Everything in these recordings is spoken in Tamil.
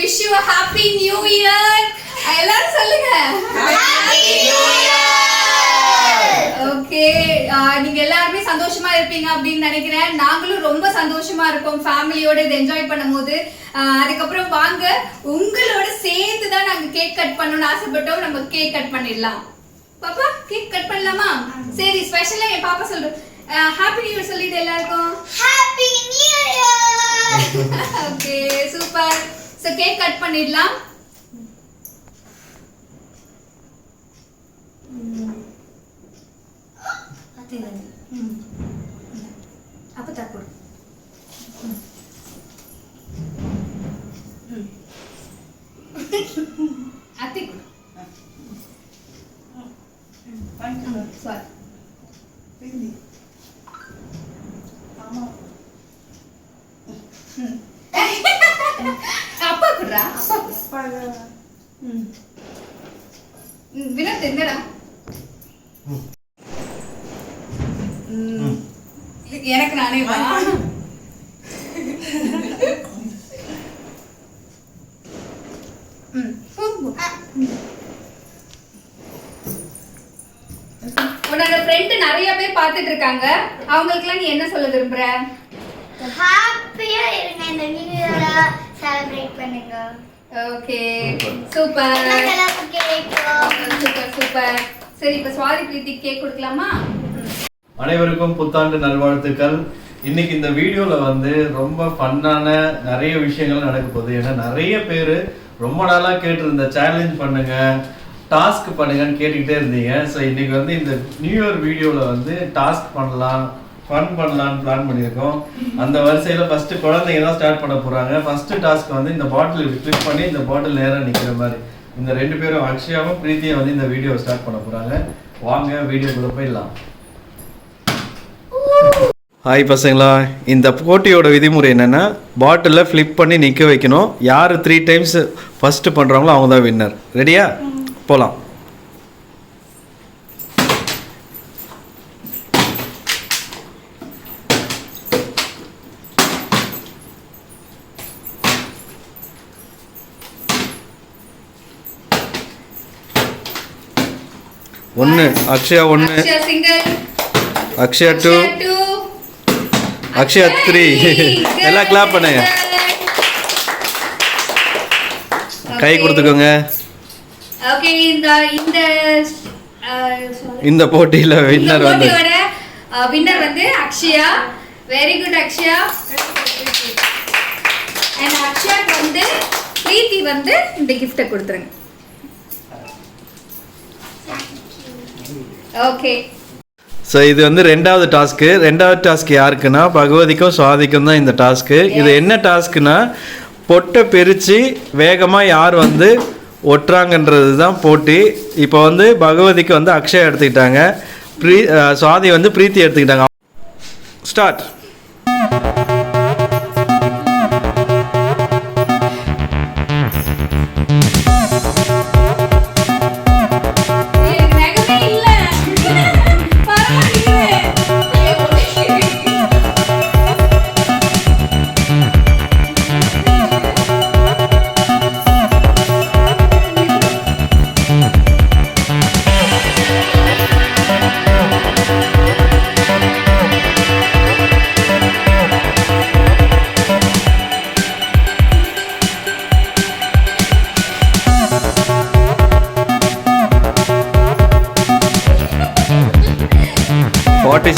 wish you a happy new year. எல்லாரும் சொல்லுங்க happy new year. ஓகே, நீங்க எல்லாரும் சந்தோஷமா இருப்பீங்க அப்படின்னு நினைக்கிறேன். நாங்களும் ரொம்ப சந்தோஷமா இருக்கோம் ஃபேமிலியோட இதை என்ஜாய் பண்ணும்போது. அதுக்கப்புறம் வாங்க உங்களோட சேர்த்து தான் நாங்க கேக் கட் பண்ணணும்னு ஆசைப்பட்டோம். நம்ம கேக் கட் பண்ணிடலாம். பாப்பா கேக் கட் பண்ணலாமா? சரி, ஸ்பெஷலா என் பாப்பா சொல்றேன் ஹாப்பி நியூ இயர் சொல்லிட்டு எல்லாருக்கும் happy new year. Okay, super. So cake cut பண்ணிடலாம். அப்ப தப்பு அத்தி கொடு. சாரி அப்பா குடுறா. அப்பா வினோத் என்னடா எனக்கு நானே வா. உன்னோட ஃப்ரெண்ட் நிறைய பேர் பார்த்துட்டு இருக்காங்க. அவங்களுக்குலாம் நீ என்ன சொல்ல விரும்புற? ஹாப்பியா இருங்க, இந்த நியூ இயரை செலிப்ரேட் பண்ணுங்க. Okay, super super super. சரி, இப்ப சுவாதி பிரீத்தி கேக் கொடுக்கலாமா? அனைவருக்கும் புத்தாண்டு நல்வாழ்த்துக்கள். இன்னைக்கு இந்த வீடியோல வந்து ரொம்ப ஃபன்னான நிறைய விஷயங்கள் நடக்க போகுது. ஏன்னா நிறைய பேர் ரொம்ப நாளா கேட்டிருந்த சேலஞ்ச் பண்ணுங்க, டாஸ்க் பண்ணுங்கன்னு கேட்டுக்கிட்டே இருந்தீங்க. ஸோ இன்னைக்கு வந்து இந்த நியூ இயர் வீடியோல வந்து டாஸ்க் பண்ணலாம், ஃபன் பண்ணலாம்னு பிளான் பண்ணியிருக்கோம். அந்த வரிசையில் ஃபர்ஸ்ட் குழந்தைங்க தான் ஸ்டார்ட் பண்ண போறாங்க. ஃபர்ஸ்ட் டாஸ்க் வந்து இந்த பாட்டில் இப்படி கிளிக் பண்ணி இந்த பாட்டில் நேராக நிற்கிற மாதிரி இந்த ரெண்டு பேரும் அக்ஷயாவும் பிரீத்தியும் வந்து இந்த வீடியோவை ஸ்டார்ட் பண்ண போறாங்க. வாங்க வீடியோக்குள்ள போயிடலாம். ஹாய் பசங்களா, இந்த போட்டியோட விதிமுறை என்னென்னா பாட்டிலில் ஃப்ளிப் பண்ணி நிற்க வைக்கணும். யார் 3 டைம்ஸ் ஃபஸ்ட்டு பண்ணுறாங்களோ அவங்க தான் வின்னர். ரெடியா? போகலாம். ஒன்று அக்ஷயா, 1 அக்ஷயா 2 அக்ஷயா 3. எல்லாம் கிளாப் பண்ணுங்க, கை கொடுத்துக்கோங்க. ஓகே, இந்த போட்டியில வின்னர் வந்து Akshaya. Very good Akshaya. And அக்ஷயாக்கு வந்து பிரீத்தி வந்து இந்த கிஃப்ட்டை கொடுத்துருங்க. ஓகே, ஸோ இது வந்து ரெண்டாவது டாஸ்க்கு யாருக்குன்னா பகவதிக்கும் சுவாதிக்கும் தான் இந்த டாஸ்க்கு. இது என்ன டாஸ்க்குன்னா பொட்டை பிரித்து வேகமாக யார் வந்து ஒட்டுறாங்கன்றது தான் போட்டி. இப்போ வந்து பகவதிக்கு வந்து அக்ஷயா எடுத்துக்கிட்டாங்க, சுவாதி வந்து பிரீத்தி எடுத்துக்கிட்டாங்க. ஸ்டார்ட்.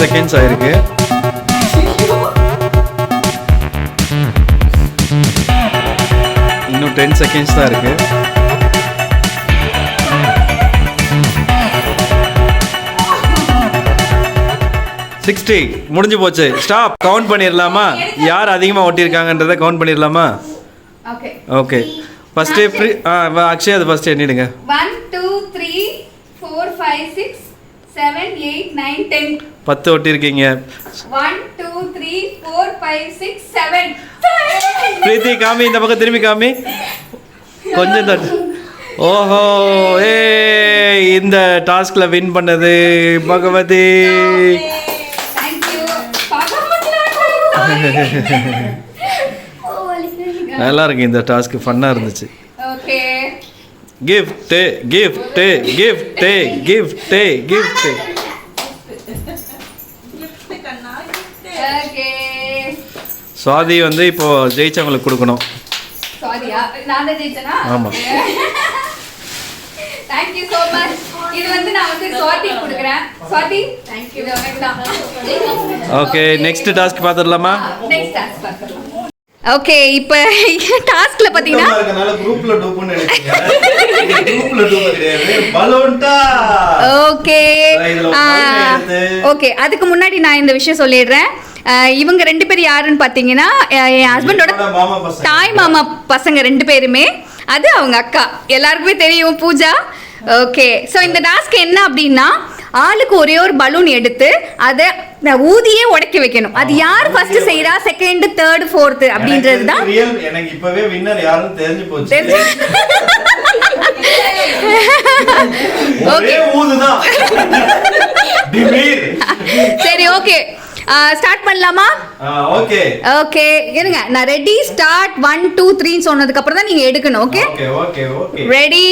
செகண்ட்ஸ் ஆயிருக்கு. இன்னும் 10 செகண்ட்ஸ் தான் இருக்கு. முடிஞ்சு போச்சு. ஸ்டாப். கவுண்ட் பண்ணிடலாமா? யார் அதிகமாக ஒட்டியிருக்காங்கன்றதை கவுண்ட் பண்ணிடலாமா? ஓகே, ஃபர்ஸ்ட் அக்ஷயா அது ஃபர்ஸ்ட் எண்ணிடுங்க. 1 2 3 4 5 6 7 8 9 10. 10 ஒட்டியிருக்கீங்க. 1 2 3 4 5 6 7. பிரீத்தி காமி, இந்த பக்கம் திரும்பி காமி, கொஞ்சம் தட்டு. ஓஹோ, ஏ இந்த டாஸ்க்ல வின் பண்ணது பகவதி. நல்லா இருக்கு இந்த டாஸ்க், ஃபன்னா இருந்துச்சு. Okay gift gift gift gift gift. Okay Swathi வந்து இப்போ ஜெயிச்சவங்களுக்கு கொடுக்கணும். சாரியா நான் தான் ஜெயிச்சனா? ஆமா. Thank you so much. இது வந்து நான் வந்து சுவாதி கொடுக்கிறேன். Swathi thank you. இது உனக்கு தான். ஓகே நெக்ஸ்ட் டாஸ்க் பாத்துடலாமா? நெக்ஸ்ட் டாஸ்க் பார்க்கலாம். ஓகே இப்போ டாஸ்க்ல பாத்தீங்கன்னா இருக்கனால குரூப்ல டூப்னு நினைச்சீங்க. குரூப்ல டூப் கிடையாது, பலூன்டா. ஓகே ஓகே அதுக்கு முன்னாடி நான் இந்த விஷயம் சொல்லிடுறேன். இவங்க ரெண்டு பேர் யாருன்னு பாத்தீங்கன்னா என் ஹஸ்பண்டோட தாய் மாமா பசங்க ரெண்டு பேருமே. அது அவங்க அக்கா, எல்லாருக்குமே தெரியும், பூஜா. ஓகே ஸோ இந்த டாஸ்க் என்ன அப்படின்னா, ஆளுக்கு ஒரே ஒரு பலூன் எடுத்து அதை ஊதியே உடைக்க வைக்கணும். அது யார் ஃபர்ஸ்ட் செய்யறா, செகண்ட், தேர்ட், ஃபோர்த் அப்படின்றது தான். எனக்கு இப்பவே வின்னர் யாருன்னு தெரிஞ்சு போச்சு. ஓகே ஊதுதான். சரி ஓகே ஸ்டார்ட் பண்ணலாமா? ஓகே ஓகே இருங்க, நான் ரெடி ஸ்டார்ட் 1 2 3 சொன்னதுக்கு அப்புறம் தான் நீங்க எடுக்கணும். Okay okay okay ready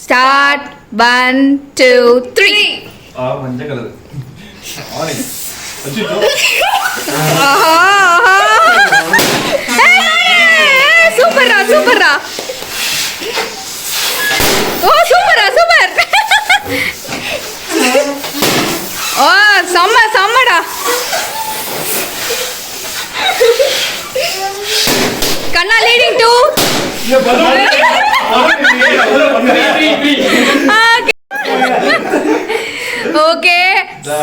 start 1 2 3. மஞ்சள் கலர் ஆரஞ்சு. சூப்பர்ரா சூப்பர்ரா. ஓ சூப்பர்ரா சூப்பர். ஓ செம்மடா. கண்ணா லீடிங் டு ஓகே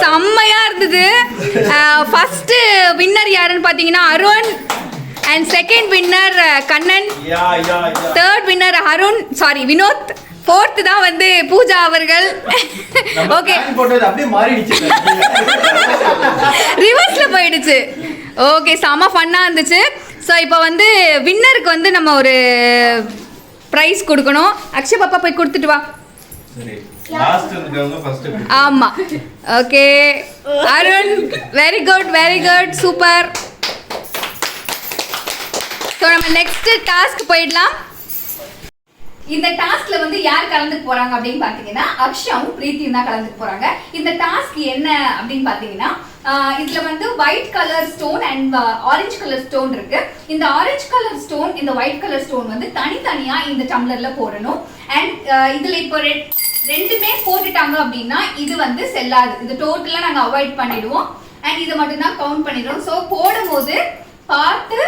செம்மையா இருந்தது. ஃபர்ஸ்ட் வின்னர் யாருன்னு பாத்தீங்கன்னா Arun, and second winner Kannan, third winner Arun sorry Vinod, fourth தான் வந்து பூஜா அவர்கள். ஓகே அப்படியே மாறிடுச்சு, ரிவர்ஸ்ல போயிடுச்சு. ஓகே செம ஃபன்னா இருந்துச்சு. ஸோ இப்போ வந்து வின்னருக்கு வந்து நம்ம ஒரு ப்ரைஸ் கொடுக்கணும். அக்ஷய் பாப்பா போய் கொடுத்துட்டு வா. ஆமா okay Arun very good super. So நம்ம நெக்ஸ்ட் டாஸ்க் போயிடலாம். இந்த டாஸ்க்ல வந்து யார் கலந்துக்க போறாங்க அப்படின்னு பாத்தீங்கன்னா அக்ஷயாவும் பிரீத்தியும் தான் கலந்துக்க போறாங்க. இந்த டாஸ்க் என்ன அப்படின்னு பாத்தீங்கன்னா, இதுல வந்து white colour stone and orange colour stone இருக்கு. இந்த ஆரஞ்சு கலர் ஸ்டோன், இந்த ஒயிட் கலர் ஸ்டோன் வந்து தனித்தனியா இந்த டம்ளர்ல போடணும். அண்ட் இதுல இப்போ ரெண்டுமே போட்டுட்டாங்க அப்படின்னா இது வந்து செல்லாது. இது டோட்டலா நாங்க அவாய்ட் பண்ணிடுவோம். அண்ட் இதை மட்டும் தான் கவுண்ட் பண்ணிடுவோம். ஸோ போடும்போது பார்த்து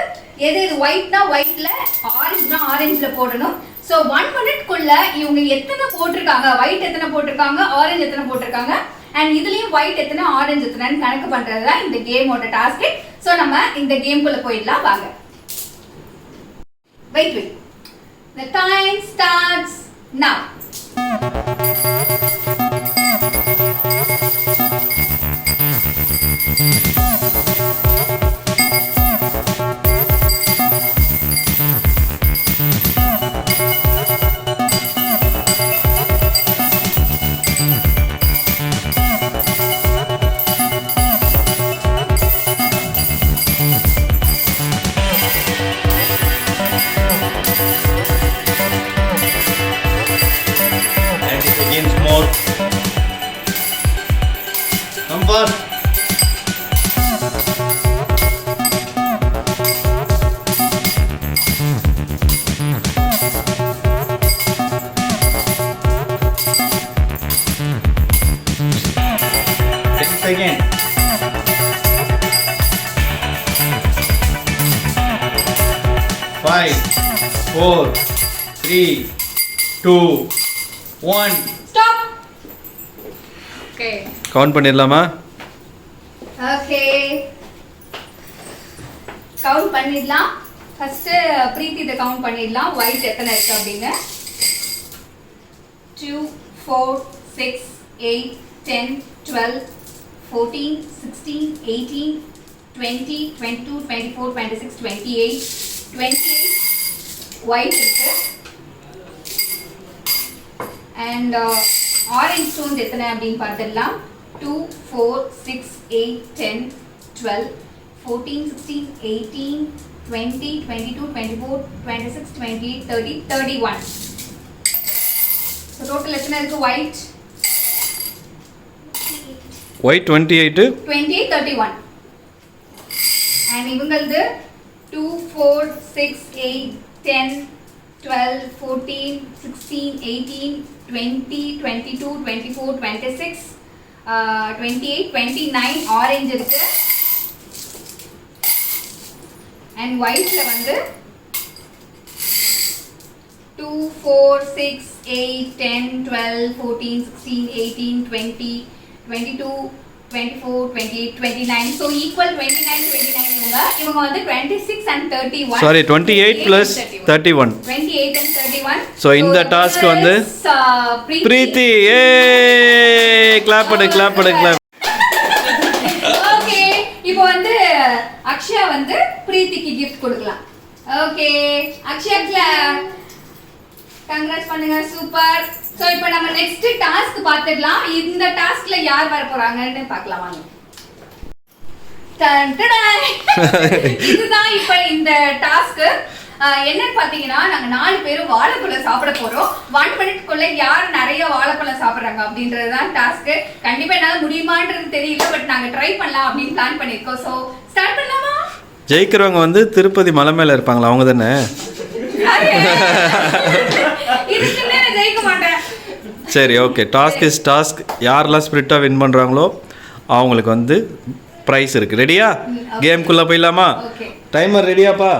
எது ஒயிட்னா ஒயிட்ல, ஆரஞ்சுனா ஆரஞ்சுல போடணும். ஸோ 1 மினிட்குள்ள இவங்க எத்தனை போட்டிருக்காங்க, ஒயிட் எத்தனை போட்டிருக்காங்க, ஆரஞ்சு எத்தனை போட்டிருக்காங்க, அண்ட் இதுலயும் ஒயிட் எத்தனை ஆரஞ்சு எத்தனைன்னு கணக்கு பண்றது தான் இந்த கேமோட டாஸ்க். ஸோ நம்ம இந்த கேம்குள்ள போயிடலாம் வாங்க. Wait the time starts now. Number 10 seconds. 5 4 3 2 1. Stop. Okay. Count பண்ணிடலாமா? ஓகே கவுண்ட் பண்ணிடலாம். ஃபர்ஸ்ட் பிரீத்தி இதை கவுண்ட் பண்ணிடலாம். ஒயிட் எத்தனை இருக்கு அப்படின்னு. 2 4 6 8 10 12 14 16 18 20 22 24 26 28 ஒயிட் இருக்கு. அண்ட் ஆரஞ்சு ஸ்டோன்ஸ் எத்தனை அப்படின்னு பார்த்துடலாம். 2 4 6 8 10 12 14 16 18 20, 22, 24, 26, 28, 30, 31. So total எத்தனை இருக்கு white? ஒயிட் 28 28, 31. And இவங்களது 2, 4, 6, 8, 10, 12, 14, 16, 18, 20, 22, 24, 26, 28, 29 ஆரஞ்சு இருக்கு. And whiteல வந்து 2, 4, 6, 8, 10, 12, 14, 16, 18, 20, 22, 24, 28, 29. So equal 29, 29 இவங்க வந்து 26 and 31. Sorry 28 plus 31. 28 and 31. So இந்த டாஸ்க் வந்து பிரீத்தி ஏ கிளாப் பண்ணு கிளாப் பண்ணு கிளாப். ஓகே இப்போ வந்து அக்ஷயா வந்து பிரீத்திக்கு gift கொடுக்கலாம். Okay Akshaya clap. கங்க்ராட்ஸ் பண்ணுங்க சூப்பர். சோ இப்போ நம்ம நெக்ஸ்ட் டாஸ்க் பார்த்துடலாம். இந்த டாஸ்க்ல யார் வர போறாங்கன்னு பார்க்கலாம் வாங்க. இதுதான் இப்போ இந்த டாஸ்க். என்னன்னு பாத்தீங்கன்னா நாங்க 4 பேரும் வாழைப்பழம் சாப்பிட போறோம். 1 மினிட்க்குள்ள யார் நிறைய வாழைப்பழம் சாப்பிடுறாங்க அப்படின்றதுதான் டாஸ்க். கண்டிப்பா என்னால முடியுமான்றது தெரியல, பட் நாங்க ட்ரை பண்ணலாம் அப்படின்னு பிளான் பண்ணிருக்கோம். சோ ஸ்டார்ட் பண்ணலாமா? ஜெயிக்கிறவங்க வந்து திருப்பதி மலை மேல இருப்பாங்களா அவங்க தானே? இதுக்குமே நான் ஜெயிக்க மாட்டேன். சரி ஓகே, டாஸ்க் இஸ் டாஸ்க். யாரெல்லாம் ஸ்பிரிட்டாக வின் பண்ணுறாங்களோ அவங்களுக்கு வந்து ப்ரைஸ் இருக்குது. ரெடியா? கேம்குள்ளே போயிடலாமா? டைமர் ரெடியாப்பா?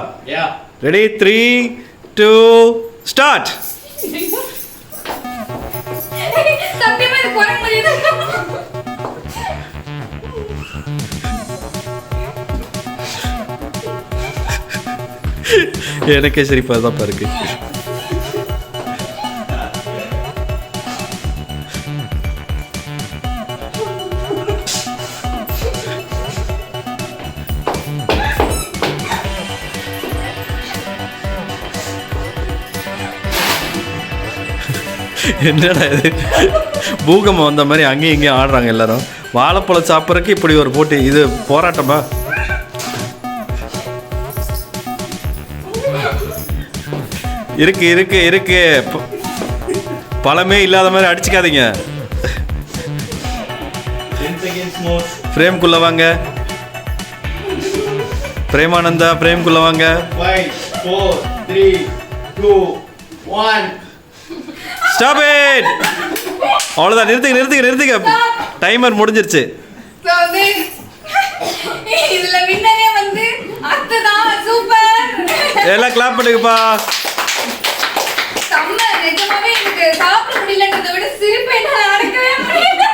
Ready 3, 2 start. சத்தியமா இது குறை முடியுது. எனக்கே சிரிப்பாக தான் இருக்கு. என்னடா இது, பூகம்பம் வந்த மாதிரி அங்கேயும் இங்கேயும் ஆடுறாங்க எல்லாரும். வாழைப்பழம் சாப்பிட்றதுக்கு இப்படி ஒரு போட்டி, இது போராட்டமா? இருக்கு இருக்கு இருக்கு, பழமே இல்லாத மாதிரி அடிச்சுக்காதீங்க. பிரேம்குள்ள வாங்க, பிரேமானந்தா பிரேம்குள்ள வாங்க. 5, 4, 3, 2, 1. Stop it. அவ்வளோதான், நிறுத்துங்க நிறுத்துங்க நிறுத்துங்க, டைமர் முடிஞ்சிருச்சு. இதுல வின்னரே வந்து அத்ததான். சூப்பர், எல்லாம் கிளாப் பண்ணுங்கப்பா. செம்ம. நிஜமாவே எனக்கு சாப்பிட முடியலன்றதை விட சிரிப்பு என்னால அடக்கவே முடியல.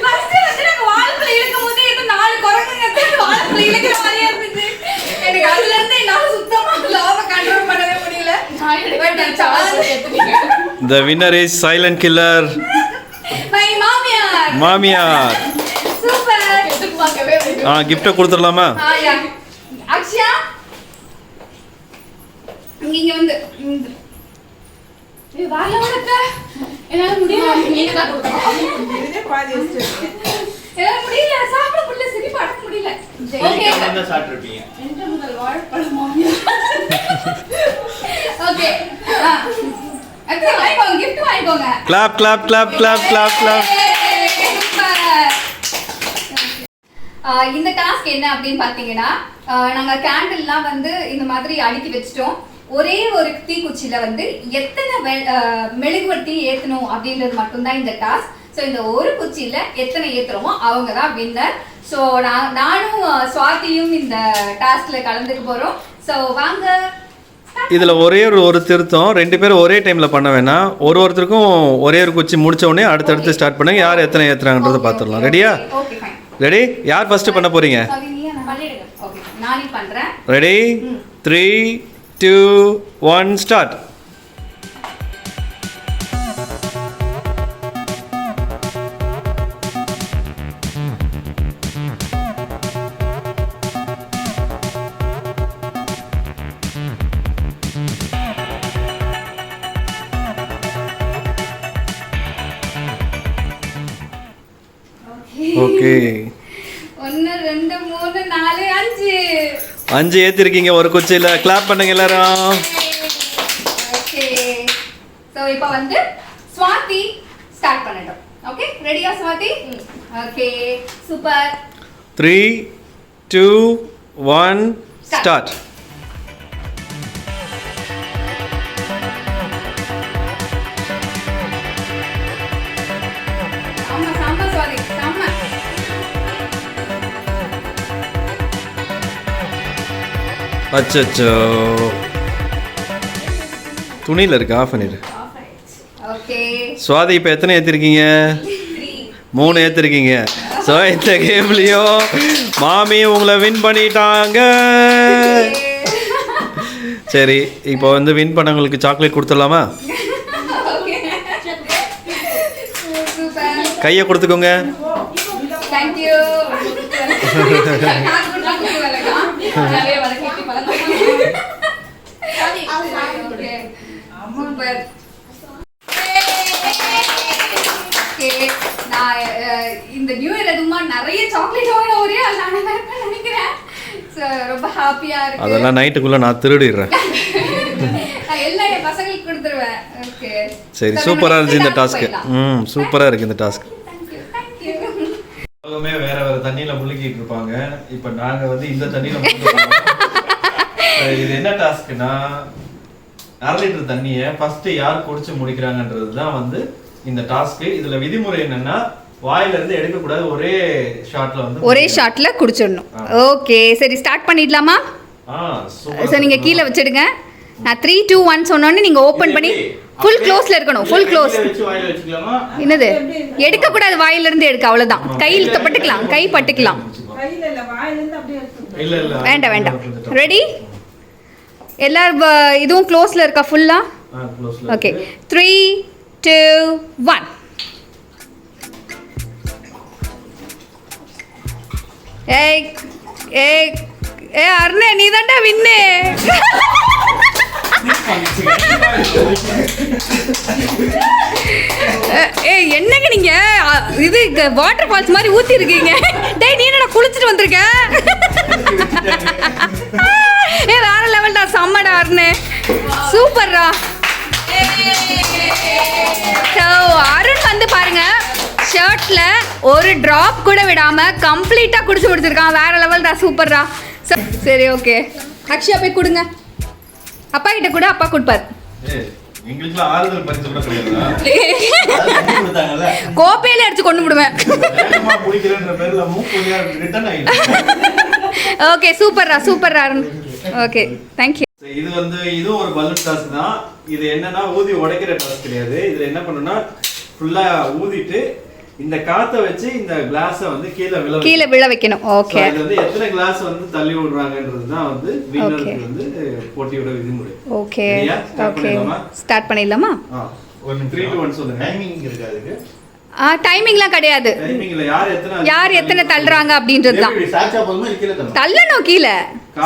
ஃபர்ஸ்ட் வந்து நாங்க வாழைப்பழம் இழுக்கும் போது இது 4 குரங்குங்க சேர்ந்து வாழைப்பழம் இழுக்கிற மாதிரியே இருந்துச்சு. எனக்கு அதுல இருந்து என்னால சுத்தமா லாப கண்ட்ரோல் பண்ணவே முடியல. The winner is silent killer. My மாமியார். மாமியார். சூப்பர். கிஃப்ட் கொடுத்துடலாமா? யா. அக்ஷயா நீங்க வந்து இது வாழ வளர்க்க என்னால முடியல. நீங்க தான் கொடுக்கணும். இதுவே பாதி வச்சிட்டு. என்னால முடியல, சாப்பிட முடியல, சிரிப்பு அடக்க முடியல. ஓகே என்ன சாப்பிட்டுருப்பீங்க? என்ற முதல் வாழைப்பழம் மாமியார். ஓகே அக்கா வாங்கிக்கோங்க, gift வாங்கிக்கோங்க. Clap clap clap clap clap clap. இந்த டாஸ்க் என்ன அப்படின்னு பாத்தீங்கன்னா, நாங்க கேண்டில்லாம் வந்து இந்த மாதிரி அடுக்கி வச்சிட்டோம். ஒரே ஒரு தீக்குச்சியில வந்து எத்தனை மெழுகுவர்த்தி ஏத்தணும் அப்படின்றது மட்டும்தான் இந்த டாஸ்க். ஸோ இந்த ஒரு குச்சியில எத்தனை ஏத்துறோமோ அவங்க தான் வின்னர். ஸோ நானும் சுவாதியும் இந்த டாஸ்க்ல கலந்துக்க போறோம். ஸோ வாங்க. இதுல ஒரே ஒரு திருத்தம், 2 பேரும் ஒரே டைம்ல பண்ண வேணாம். ஒருத்தருக்கும் ஒரே ஒரு குச்சி முடிச்ச உடனே அடுத்தடுத்து ஸ்டார்ட் பண்ணுங்க. யார் எத்தனை ஏத்துறாங்கன்றத பாத்துடலாம். ரெடியா? Okay fine. ரெடி? யார் ஃபர்ஸ்ட் பண்ண போறீங்க? ஓகே நானே பண்றேன். Ready 3, 2, 1 start. ஓகே 1 2 3 4 5 5 ஏத்திருக்கீங்க ஒரு குச்சியில. கிளாப் பண்ணுங்க எல்லாரும். ஓகே சோ இப்போ வந்து ஸ்வாதி ஸ்டார்ட் பண்ணட்டும். ஓகே ரெடியா ஸ்வாதி? Okay super. 3 2 1 ஸ்டார்ட். ஆமா சாம்ப ஸ்வாதி சாம்ப. அச்சச்சோ துணியில இருக்கு. ஆஃப் பண்ணிடு. ஓகே சுவாதி இப்போ எத்தனை ஏற்றிருக்கீங்க? 3 ஏற்றிருக்கீங்க. ஸோ இந்த கேம்லேயும் மாமி உங்களை வின் பண்ணிட்டாங்க. சரி இப்போ வந்து வின் பண்ணவங்களுக்கு சாக்லேட் கொடுத்துடலாமா? கையை கொடுத்துக்கோங்க. Thank you. நிறைய வதக்கிட்டு பழக்கம். Okay. சூப்பர். ஓகே நான் இந்த நியூ இயர் எதுமா நிறைய சாக்லேட் வாங்கின ஒரே நானே நினைக்கிறேன். ரொம்ப ஹாப்பியா இருக்கு. அதெல்லாம் நைட்டுக்குள்ள நான் திருடிடுறேன். நான் எல்லாம் என் பசங்களுக்கு கொடுத்துருவேன். ஓகே சரி சூப்பரா இருந்துச்சு இந்த டாஸ்க். சூப்பரா இருக்கு இந்த டாஸ்க். எல்லாமே வேற வேற தண்ணியில முழுகிட்டு இருப்பாங்க. இப்போ நாங்க வந்து இந்த தண்ணியில முழுகிட்டோம். இது என்ன டாஸ்க்னா 1/2 லிட்டர் தண்ணியை ஃபர்ஸ்ட் யார் குடிச்சு முடிக்கிறாங்கன்றது தான் வந்து இந்த டாஸ்க். இதுல விதிமுறை என்னன்னா வாயில இருந்து எடுக்க கூடாது. ஒரே ஷாட்ல குடிச்சிடணும். ஓகே சரி ஸ்டார்ட் பண்ணிடலாமா? சோ நீங்க கீழ வச்சிடுங்க. நான் 3 2 1 சொன்னோனே நீங்க ஓபன் பண்ணி ஃபுல் க்ளோஸ்ல இருக்கணும். Full close. என்னது எடுக்க கூடாது. வாயில இருந்து எடுக்க அவ்வளவுதான். கையில் பட்டுக்கலாம். கை பட்டுக்கலாம். இல்ல வேண்டாம் வேண்டாம். ரெடி? எல்லாரும் இதுவும் க்ளோஸ்ல இருக்கா ஃபுல்லா? ஓகே 3 2 1. ஏய் ஏய் ஏ அருணே நீ தான்டா வின்னு. ஏய் என்னங்க நீங்க இது வாட்டர் ஃபால்ஸ் மாதிரி ஊத்தி இருக்கீங்க. டேய் நீ என்னடா குளிச்சிட்டு வந்திருக்க? ஏ வேற லெவல்டா. செம்மடா அருணே. சூப்பர்ரா. அருண் வந்து பாருங்க ஷர்ட்ல ஒரு டிராப் கூட விடாம கம்ப்ளீட்டா குடிச்சு முடிச்சிருக்கான். வேற லெவல்டா. சூப்பர்ரா. சரி ஓகே அக்ஷயா போய் கொடுங்க. அப்பா கிட்ட கூட அப்பா கொடுப்பார். எங்களுக்குலாம் ஆறுதல் பரிசு கூட கிடையாதுடா. கோப்பையில அடிச்சு கொண்டு விடுவேன். வேகமா குடிக்கிறேன்ற பேர்ல மூக்குலியா ரிட்டர்ன் ஆயிடுச்சு. ஓகே சூப்பர்ரா சூப்பர்ரா அருண். Okay thank you. இது வந்து இதுவும் ஒரு பலூன் டாஸ்க் தான். இது என்னன்னா ஊதி உடைக்கிற டாஸ்க் கிடையாது. இதுல என்ன பண்ணனும்னா ஃபுல்லா ஊதிட்டு இந்த காத்தை வச்சு இந்த கிளாஸ வந்து கீழ விழ வைக்கணும். ஓகே இது வந்து எத்தனை கிளாஸ் வந்து தள்ளி விடுறாங்கன்றது தான் வந்து வின்னருக்கு வந்து போட்டியோட விதிமுறை. ஓகே ஓகே ஸ்டார்ட் பண்ணிடலாமா? ஒரு 3 2 1 சொல்லுங்க. டைமிங் இருக்கு அதுக்கு? டைமிங்லாம் கிடையாது. டைமிங்ல யார் எத்தனை தள்ளுறாங்க அப்படின்றது தான். சாச்சா போதுமா இல்ல கீழ தள்ளணும். கீழ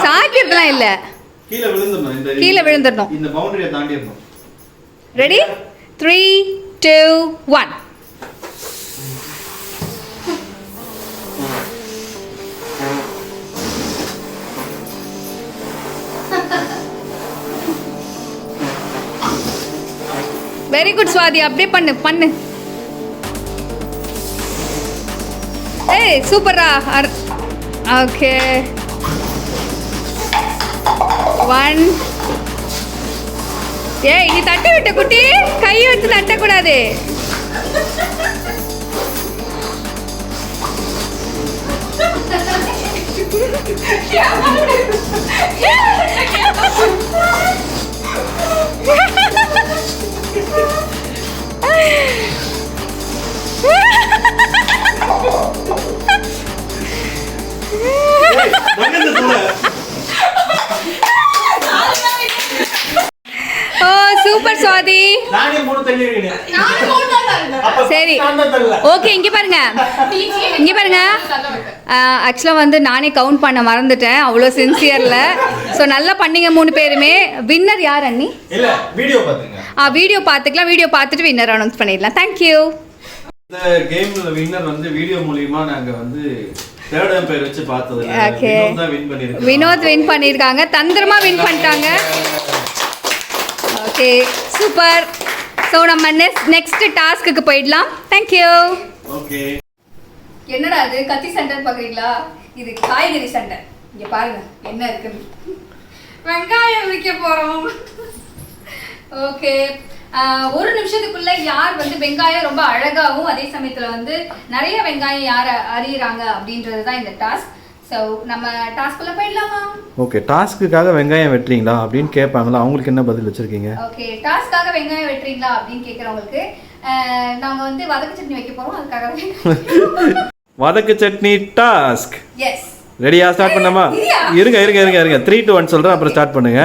சாக்கிரதெல்லாம் இல்ல. கீழ விழுந்துறணும். இந்த கீழ விழுந்துறணும். இந்த பவுண்டரியை தாண்டிறணும். ரெடி 3 2 1. Very good Swathi. அப்படியே பண்ணு. ஏய் சூப்பரா. ஓகே 1. ஏய் நீ தட்டி விட்ட குட்டி. கை வச்சு தட்ட கூடாது. சூப்பர் சுவாதி. சரி ஓகே இங்க பாருங்க ஆக்சுவலா வந்து நானே கவுண்ட் பண்ண மறந்துட்டேன். அவ்வளோ சின்சியர்ல. ஸோ நல்லா பண்ணீங்க 3 பேருமே. வின்னர் யார் அண்ணி? இல்ல வீடியோ பாத்துங்க. வீடியோ பார்த்துக்கலாம். வீடியோ பார்த்துட்டு வின்னர் அனௌன்ஸ் பண்ணிடலாம். தேங்க்யூ. இந்த கேம்ல வின்னர் வந்து வீடியோ மூலமா நாங்க வந்து தேர்ட் எம்பையர் வச்சு பார்த்தது Okay. வினோத் தான் வின் பண்ணிருக்காங்க. வினோத் வின் பண்ணியிருக்காங்க, தந்திரமா வின் பண்ணிட்டாங்க. Okay super. ஸோ நம்ம நெக்ஸ்ட் டாஸ்க்கு போயிடலாம். தேங்க்யூ. ஓகே. என்னடா அது கத்தி சென்டர் பார்க்குறீங்களா? இது காய்கறி சென்டர். இங்கே பாருங்க என்ன இருக்குன்னு. வெங்காயம் விற்க போகிறோம். ஓகே, ஒரு நிமிஷத்துக்குள்ள யார் வந்து வெங்காயம் ரொம்ப அழகாகவும் அதே சமயத்தில் வந்து நிறைய வெங்காயம் யார் அறியிறாங்க அப்படின்றது தான் இந்த டாஸ்க். ஸோ நம்ம டாஸ்க்குள்ள போயிடலாமா? ஓகே, டாஸ்க்குக்காக வெங்காயம் வெட்டுறீங்களா அப்படின்னு கேட்பாங்களா, அவங்களுக்கு என்ன பதில் வச்சிருக்கீங்க? ஓகே, டாஸ்க்காக வெங்காயம் வெட்டுறீங்களா அப்படின்னு கேட்குறவங்களுக்கு நாங்கள் வந்து வதக்கு சட்னி வைக்க போகிறோம். அதுக்காக வதக்கு சட்னி டாஸ்க். எஸ், ரெடியா? ஸ்டார்ட் பண்ணலாமா? இருங்க 3 2 1 சொல்கிறேன், அப்புறம் ஸ்டார்ட் பண்ணுங்க.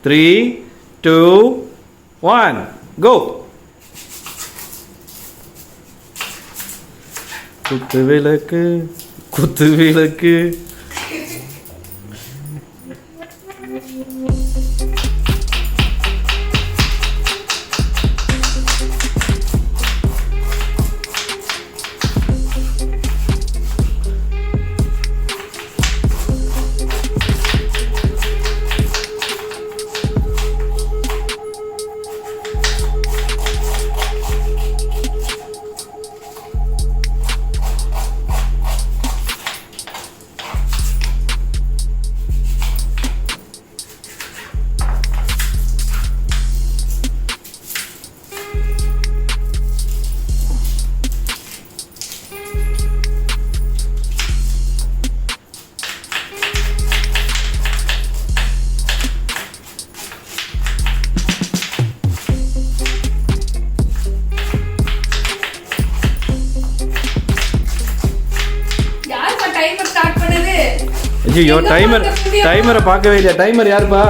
3 2 1 கோ. குத்து விளக்கு குத்து விளக்கு. ஐயோ, டைமரை பார்க்கவே இல்லையா? டைமர் யாருப்பா?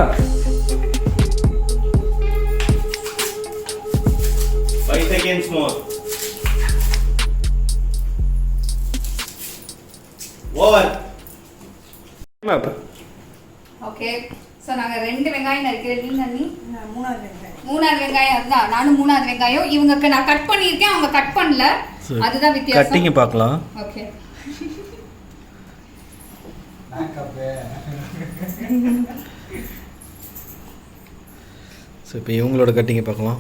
5 seconds more. Over. Okay, so நாங்கள் 2 வெங்காயம் நறுக்கிறேன். நீங்கள் நீ 3வது வெங்காயம் தான். நானும் 3வது வெங்காயம். இவங்களுக்கு நான் கட் பண்ணியிருக்கேன், அவங்க கட் பண்ணல. அதுதான் வித்தியாசம். கட்டிங்க பார்க்கலாம். ஓகே, ஸோ இப்போ இவங்களோட கட்டிங்க பார்க்கலாம்.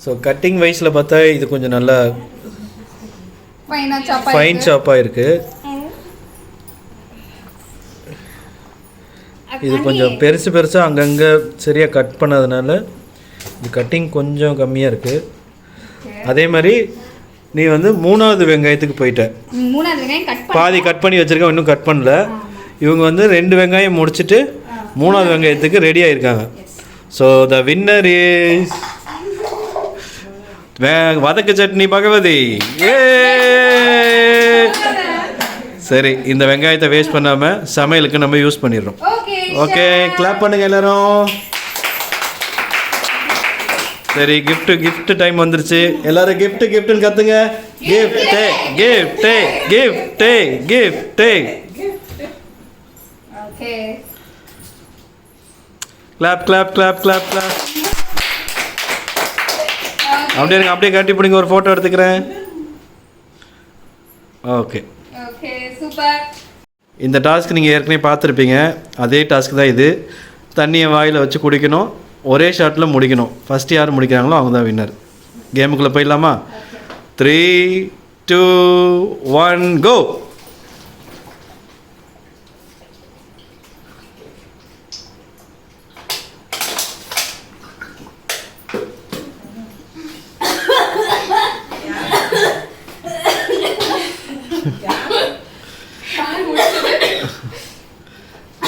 ஸோ கட்டிங் வைஸில் பார்த்தா இது கொஞ்சம் நல்லா ஃபைன் சாப்பாக இருக்குது. இது கொஞ்சம் பெருசாக அங்கங்கே சரியாக கட் பண்ணதுனால இது கட்டிங் கொஞ்சம் கம்மியாக இருக்குது. அதே மாதிரி நீ வந்து 3வது வெங்காயத்துக்கு போயிட்ட. 3வது வெங்காயம் கட் பாதி கட் பண்ணி வச்சுருக்கேன், இன்னும் கட் பண்ணல. இவங்க வந்து 2 வெங்காயம் முடிச்சுட்டு 3வது வெங்காயத்துக்கு ரெடி ஆகிருக்காங்க. ஸோ த வின்னர் இஸ் வதக்கு சட்னி பகவதி. ஏ சரி, இந்த வெங்காயத்தை வேஸ்ட் பண்ணாமல் சமையலுக்கு நம்ம யூஸ் பண்ணிடுறோம். ஓகே, கிளாப் பண்ணுங்க எல்லாரும். சரி, gift டைம் வந்துருச்சு. எல்லாரும் giftன்னு கத்துங்க. gift. Okay, clap. அப்படியே கட்டி பிடிங்க, ஒரு ஃபோட்டோ எடுத்துக்கிறேன். Okay, super. இந்த டாஸ்க் நீங்கள் ஏற்கனவே பார்த்துருப்பீங்க. அதே டாஸ்க் தான் இது. தண்ணியை வாயில் வச்சு குடிக்கணும், ஒரே ஷாட்டில் முடிக்கணும். ஃபஸ்ட்டு யார் முடிக்கிறாங்களோ அவங்க தான் வின்னர். கேமுக்குள்ளே போயிடலாமா? 3 2 1 கோ.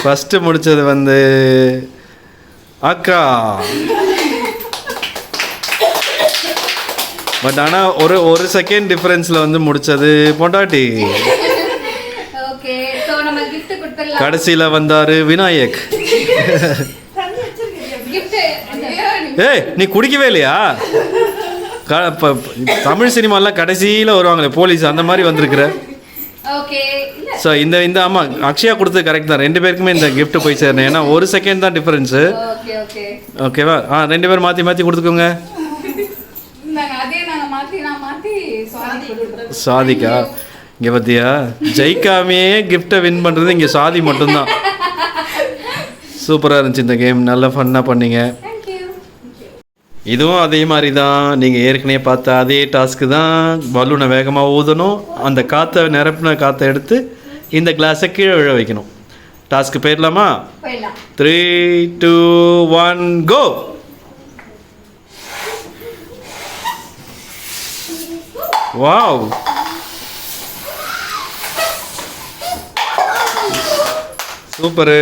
ஃபஸ்ட்டு முடித்தது வந்து அக்கா. பட் ஆனால் ஒரு செகண்ட் டிஃபரன்ஸில் வந்து முடித்தது பொண்டாட்டி. ஓகே, சோ நம்ம gift கொடுத்துடலாம். கடைசியில் வந்தார் விநாயக். gift ஏய், நீ குடிக்கவே இல்லையா? தமிழ் சினிமாலாம் கடைசியில் வருவாங்களே போலீஸ், அந்த மாதிரி வந்திருக்கிற. ஓகே இல்ல ஸோ இந்த ஆமாம் அக்ஷயா கொடுத்தது கரெக்ட் தான், 2 பேருக்குமே இந்த gift போய் சேரணும். ஏன்னா 1 செகண்ட் தான் டிஃபரன்ஸு. ஓகே ஓகே ஓகேவா? 2 பேரும் மாற்றி கொடுத்துக்கோங்க. அதே நாங்க மாத்தி சாதி சாதிக்கா இங்கே பார்த்தியா, ஜெயிக்காமே கிஃப்டை வின் பண்ணுறது இங்கே சாதி மட்டும்தான். சூப்பராக இருந்துச்சு இந்த கேம், நல்லா ஃபன்னாக பண்ணீங்க. Thank you. இதுவும் அதே மாதிரி தான், நீங்கள் ஏற்கனவே பார்த்த அதே டாஸ்க்கு தான். பலூனை வேகமாக ஊதணும், அந்த நிரப்பின காற்றை எடுத்து இந்த கிளாஸை கீழே விழ வைக்கணும். டாஸ்க்கு போயிடலாமா? போயிடலாம். 3, 2, 1 கோ. Wow, super.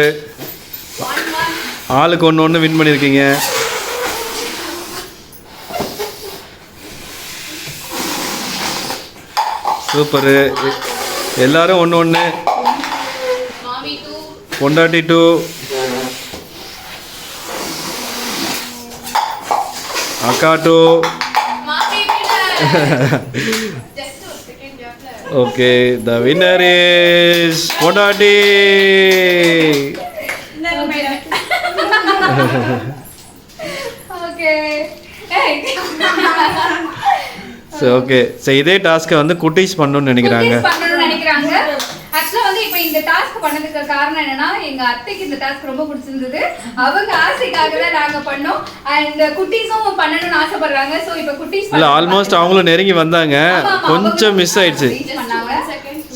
ஆளுக்கு ஒன்று வின் பண்ணியிருக்கீங்க. சூப்பரு. எல்லாரும் ஒன்று மாமி 2 பொண்டாட்டி 2, அக்கா 2. மாமி just a second jobல. ஓகே, த வின்னர் இஸ் பொண்டாட்டி. ஓகே ஸோ ஓகே, ஸோ இதே டாஸ்க்கை வந்து குட்டீஸ் பண்ணணும்னு நினைக்கிறாங்க. ஆக்சுவலா வந்து இப்போ இந்த டாஸ்க் பண்ணதுக்கு காரணம் என்னன்னா, எங்க அத்தைக்கு இந்த டாஸ்க் ரொம்ப பிடிச்சிருந்தது. அவங்க ஆசைக்காக தான் நாங்க பண்ணோம். அண்ட் குட்டீஸும் பண்ணணும்னு ஆசைப்படுறாங்க. சோ இப்போ குட்டீஸ் இல்லை, ஆல்மோஸ்ட் அவங்களும் நெருங்கி வந்தாங்க, கொஞ்சம் மிஸ் ஆயிடுச்சு.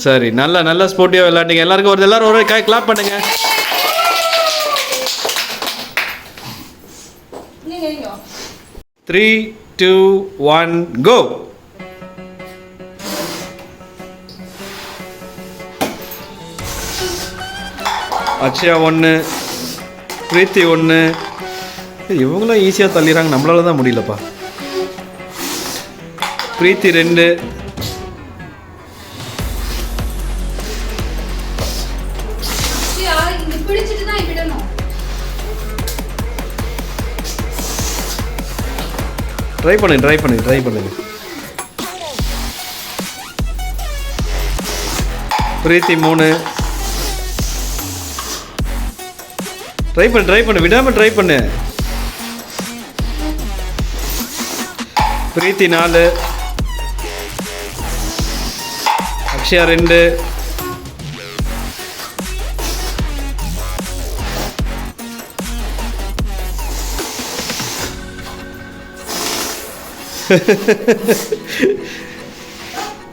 சரி, நல்லா ஸ்போர்ட்டிவாக விளையாண்டிங்க. எல்லாருக்கும் எல்லாரும் ஒரு கிளாப் பண்ணுங்க. நீங்க 3, 2, 1 கோ. அக்ஷயா 1, பிரீத்தி 1. இவங்களும் ஈஸியாக தள்ளிடுறாங்க, நம்மளால தான் முடியலப்பா. பிரீத்தி 2, இங்க பிடிச்சிட்டு தான் விடணும். ட்ரை பண்ணுங்க. பிரீத்தி 3. ட்ரை பண்ணு விடாம ட்ரை பண்ணு. பிரீத்தி 4, அக்ஷயா 2,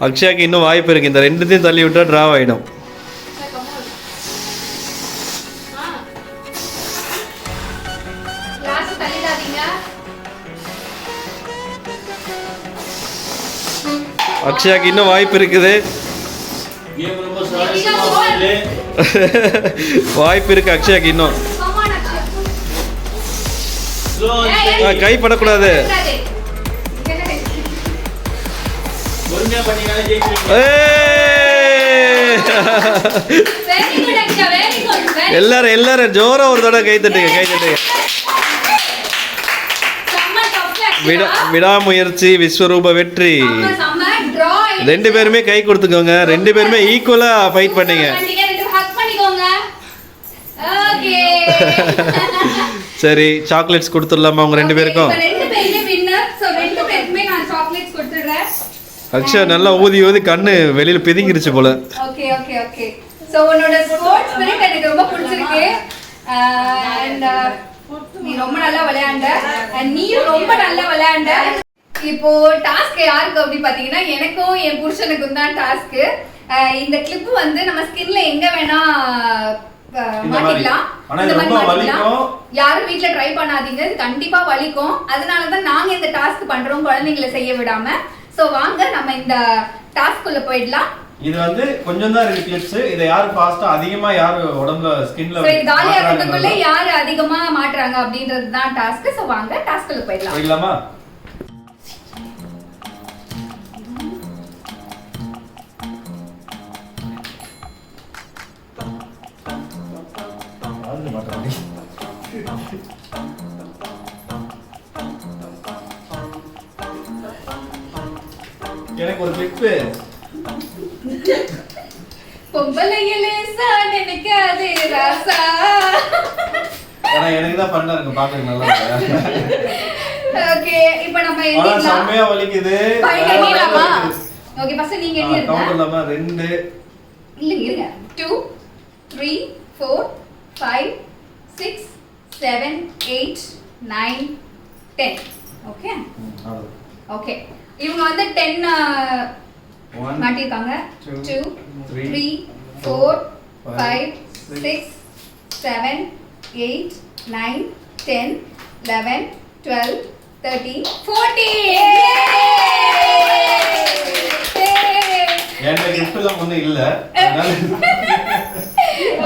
அக்ஷயாக்கு இன்னும் வாய்ப்பு இருக்கு. இந்த 2த்தையும் தள்ளி விட்டா டிராவ் ஆயிடும். அக்ஷயாக்கு இன்னும் வாய்ப்பு இருக்குது. Game ரொம்ப சுவாரஸ்யமா போகுது. வாய்ப்பு இருக்கு அக்ஷயாக்கு இன்னும். Slow. கை படக்கூடாது. பொறுமையா பண்ணீங்கனாலே ஜெயிச்சிருவீங்க. எல்லாரும் ஜோரா ஒரு தடவை கை தட்டுங்க. விடாமுயற்சி விஸ்வரூப வெற்றி. 2 பேருமே கை கொடுத்துக்கோங்க. 2 பேருமே ஈக்குவலா ஃபைட் பண்ணீங்க. சரி, சாக்லேட்ஸ் கொடுத்துடலாமா உங்க 2 பேருக்கும்? அக்ஷயா நல்லா ஊதி கண்ணு வெளியில பிதுங்கிருச்சு போல. Okay okay okay. சோ உன்னோட ஸ்போர்ட்ஸ் ஸ்பிரிட் எனக்கு ரொம்ப பிடிச்சிருக்கு. அண்ட் நீ ரொம்ப நல்லா விளையாண்ட. நீயும் ரொம்ப நல்லா விளையாண்ட. இப்போ டாஸ்க் யாருக்கு அப்படி பாத்தீங்கன்னா, எனக்கும் என் புருஷனுக்கும் தான் டாஸ்க். இந்த கிளிப் வந்து நம்ம ஸ்கின்ல எங்க வேணா மாட்டிக்கலாம். இந்த மாதிரி மாட்டிக்கலாம். யாரும் வீட்ல ட்ரை பண்ணாதீங்க, இது கண்டிப்பா வலிக்கும். அதனாலதான் நாங்க இந்த டாஸ்க் பண்றோம், குழந்தைங்களை செய்ய விடாம. சோ வாங்க நம்ம இந்த டாஸ்க் உள்ள போயிடலாம். இது வந்து கொஞ்சம் தான் இருக்கு கிளிப்ஸ். இத யார் ஃபாஸ்டா அதிகமா யார் உடம்புல ஸ்கின்ல காலியா இருக்கிறதுக்குள்ள யார் அதிகமா மாட்றாங்க அப்படின்றது தான் டாஸ்க். சோ வாங்க டாஸ்க் உள்ள போயிடலாம். போயிடலாமா? எனக்கு ஒரு கிளிப் பொம்பளையிலே நினைக்காதே ராசா. ஆனா எனக்கு தான் ஃபன்னா இருக்கு, பாக்க நல்லா இருக்கு. ஓகே இப்போ நம்ம ஆனா எண்ணிடலாம். செம்மையா வலிக்குது. எண்ணிடலாமா? ஓகே ஃபர்ஸ்ட் நீங்க எண்ணிடுங்க. கவுண்ட் இல்லாம 2 இல்லங்க 2 3 4 5 6 7 8 9 10. ஓகே ஓகே இவங்க வந்து 10 மாட்டிருக்காங்க. 2 3 4 5 6 7 8 9 10 11 12 13 14. என்கிட்ட gift எல்லாம் ஒண்ணும் இல்ல.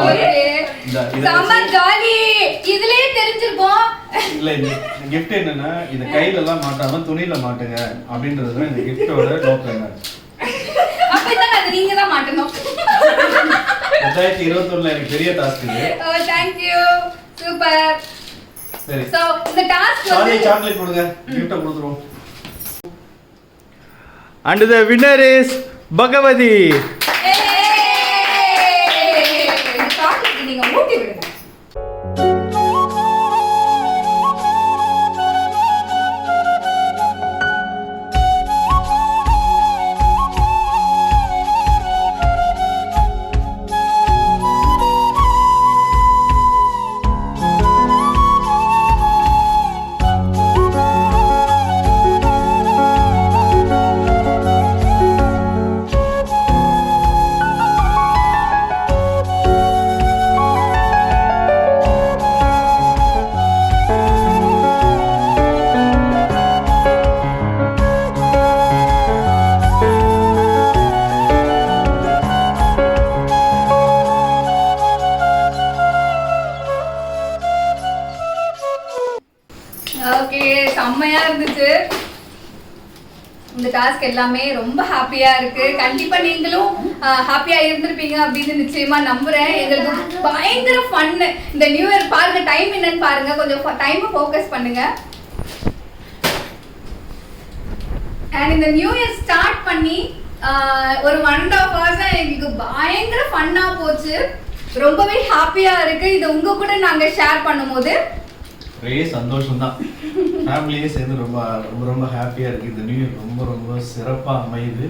ஓகே இந்த செம்ம ஜாலி. இதுலயே தெரிஞ்சிருக்கும். இல்ல இந்த gift என்னன்னா இத கையில எல்லாம் மாட்டாம துணியில மாட்டுங்க அப்படின்றது தான் இந்த gift-ஓட நோக்கம். அப்பதான் அது நீங்க தான் மாட்டணும். 2021 எனக்கு பெரிய டாஸ்க் இது. Oh thank you super. சரி சோ இந்த டாஸ்க் சாரி வந்து சாக்லேட் கொடுங்க, gift கொடுத்துருவோம். And the winner is Bhagavathi. Chocolate நீங்க ஊட்டி விடுங்க. ஓகே செம்மையா இருந்துச்சு. இந்த டாஸ்க் எல்லாமே ரொம்ப ஹாப்பியா இருக்கு. கண்டிப்பா நீங்களும் ஹாப்பியா இருந்திருப்பீங்க அப்படின்னு நிச்சயமா நம்புறேன். எங்களுக்கு பயங்கர ஃபன். இந்த நியூ இயர் பாருங்க, டைம் என்னன்னு பாருங்க, கொஞ்சம் டைமை ஃபோக்கஸ் பண்ணுங்க. அண்ட் இந்த நியூ இயர் ஸ்டார்ட் பண்ணி ஒரு 1.5 hours எங்களுக்கு பயங்கர ஃபன்னா போச்சு. ரொம்பவே ஹாப்பியா இருக்கு. இது உங்க கூட நாங்க ஷேர் பண்ணும்போது ஒரே சந்தோஷம் தான். ஃபேமிலியே சேர்ந்து ரொம்ப ரொம்ப ரொம்ப ஹாப்பியா இருக்கு. இந்த நியூ இயர் ரொம்ப ரொம்ப சிறப்பா அமையுது.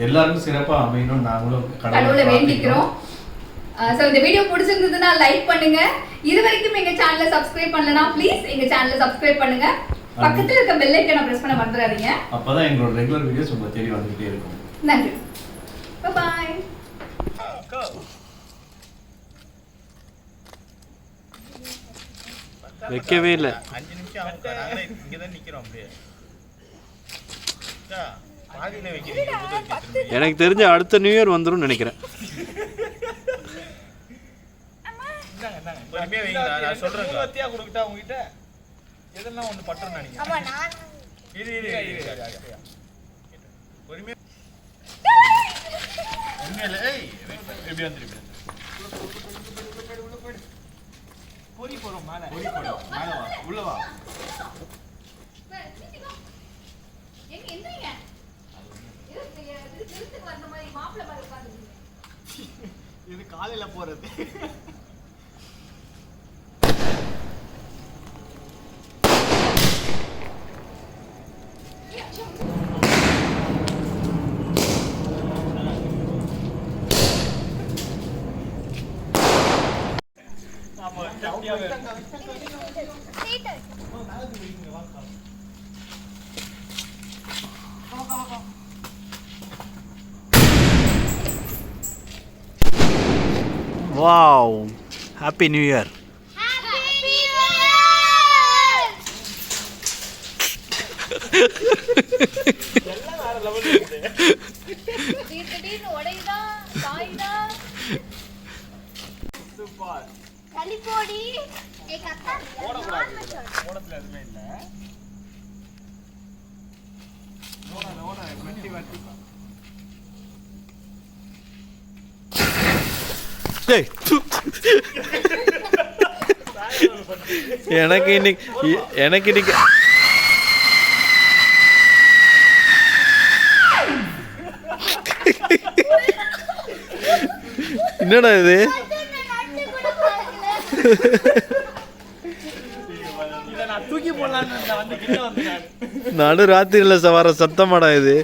எல்லாருக்கும் சிறப்பா அமையணும் நாங்களும் கடவுளை வேண்டிக்கிறோம். சோ இந்த வீடியோ பிடிச்சிருந்ததுன்னா லைக் பண்ணுங்க. இது வரைக்கும் எங்க சேனலை சப்ஸ்கிரைப் பண்ணலனா ப்ளீஸ் எங்க சேனலை சப்ஸ்கிரைப் பண்ணுங்க. பக்கத்துல இருக்க பெல் ஐகானை பிரஸ் பண்ண மறந்துடாதீங்க. அப்பதான் எங்களோட ரெகுலர் வீடியோஸ் உங்களை தேடி வந்துட்டே இருக்கும். நன்றி. பை. வைக்கவே இல்ல. 5 நிமிஷம் ஆகும். நாங்க இங்க தான் நிக்கிறோம் அப்படியே. பாதியில வைக்கிறீங்க. எனக்கு தெரிஞ்ச அடுத்த நியூ இயர் வந்துரும் நினைக்கிறேன். பொறுமையா வைங்க, நான் சொல்றேன். வத்தியா கொடுக்கட்டா உங்ககிட்ட? எதெல்லாம் ஒன்னு பட்டறேன் நினைக்கிறேன். ஆமா நான் இரு. பொறுமையா. உண்மையில ஏய் எப்படி வந்துருப்பீங்க? பொரி போறோம் மேல. பொரி போறோம் மேல வா. உள்ள வா. எங்க எந்திரீங்க? இது திருத்துக்கு வந்த மாதிரி மாப்ள மாதிரி உட்கார்ந்துருக்கீங்க. இது காலையில போறது. Wow, happy new year. எல்லாம் வேற லெவல்ல இருக்கு. திடீர்னு உடையுதா காயுதா. சூப்பர். கலிபோடி ஏ கத்தா ஓடக்கூடாது. ஓடத்துல எதுவுமே இல்ல. ஓட வட்டி வட்டி. எனக்கு இன்னைக்கு என்னடா இது இதை நான் தூக்கி போடலான்னு வந்து கிட்ட வந்து நடு ராத்திரியில் வர சத்தமாடா இது